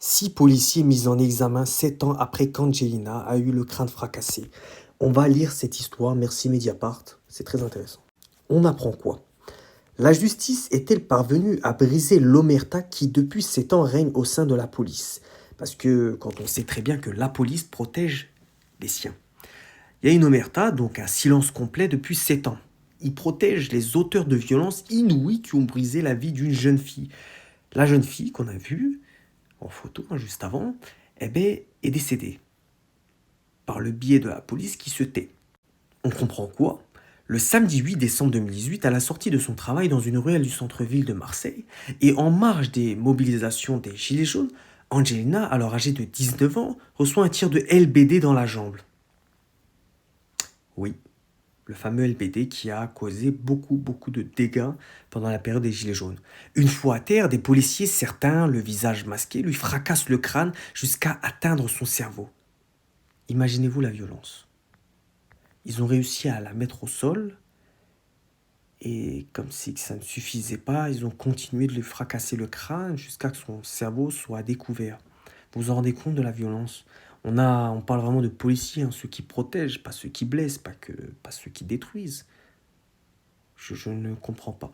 6 policiers mis en examen 7 ans après qu'Angelina a eu le crâne fracassé. On va lire cette histoire, merci Mediapart, c'est très intéressant. On apprend quoi? La justice est-elle parvenue à briser l'omerta qui depuis 7 ans règne au sein de la police? Parce que quand on sait très bien que la police protège les siens. Il y a une omerta, donc un silence complet depuis 7 ans. Il protège les auteurs de violences inouïes qui ont brisé la vie d'une jeune fille. La jeune fille qu'on a vue en photo juste avant, est décédée par le biais de la police qui se tait. On comprend quoi? Le samedi 8 décembre 2018, à la sortie de son travail dans une ruelle du centre-ville de Marseille, et en marge des mobilisations des Gilets jaunes, Angelina, alors âgée de 19 ans, reçoit un tir de LBD dans la jambe. Oui, le fameux LBD qui a causé beaucoup de dégâts pendant la période des Gilets jaunes. Une fois à terre, des policiers, certains, le visage masqué, lui fracassent le crâne jusqu'à atteindre son cerveau. Imaginez-vous la violence. Ils ont réussi à la mettre au sol et comme si ça ne suffisait pas, ils ont continué de lui fracasser le crâne jusqu'à ce que son cerveau soit découvert. Vous vous en rendez compte de la violence? On parle vraiment de policiers, hein, ceux qui protègent, pas ceux qui blessent, pas ceux qui détruisent. Je ne comprends pas.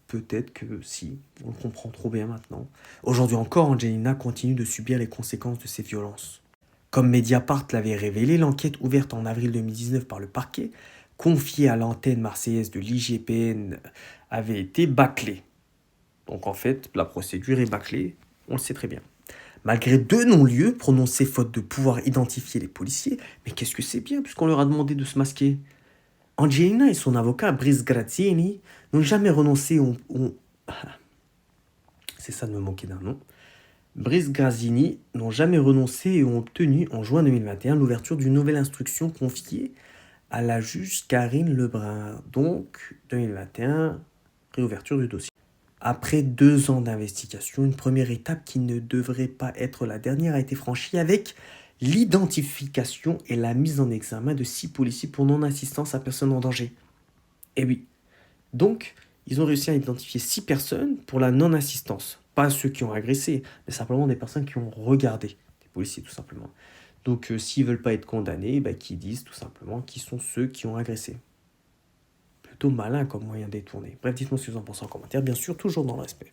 Peut-être que si, on le comprend trop bien maintenant. Aujourd'hui encore, Angelina continue de subir les conséquences de ces violences. Comme Mediapart l'avait révélé, l'enquête ouverte en avril 2019 par le parquet, confiée à l'antenne marseillaise de l'IGPN, avait été bâclée. Donc en fait, la procédure est bâclée, on le sait très bien. Malgré 2 non-lieux prononcés faute de pouvoir identifier les policiers, mais qu'est-ce que c'est bien puisqu'on leur a demandé de se masquer? Angelina et son avocat Brice Graziani n'ont jamais renoncé c'est ça de me moquer d'un nom. Brice Graziani n'ont jamais renoncé et ont obtenu en juin 2021 l'ouverture d'une nouvelle instruction confiée à la juge Karine Lebrun. Donc 2021, réouverture du dossier. Après 2 ans d'investigation, une première étape qui ne devrait pas être la dernière a été franchie avec l'identification et la mise en examen de 6 policiers pour non-assistance à personne en danger. Et oui, donc ils ont réussi à identifier 6 personnes pour la non-assistance. Pas ceux qui ont agressé, mais simplement des personnes qui ont regardé, des policiers tout simplement. Donc s'ils ne veulent pas être condamnés, qu'ils disent tout simplement qui sont ceux qui ont agressé. Plutôt malin comme moyen détourné. Bref, dites-moi ce que vous en pensez en commentaire, bien sûr, toujours dans le respect.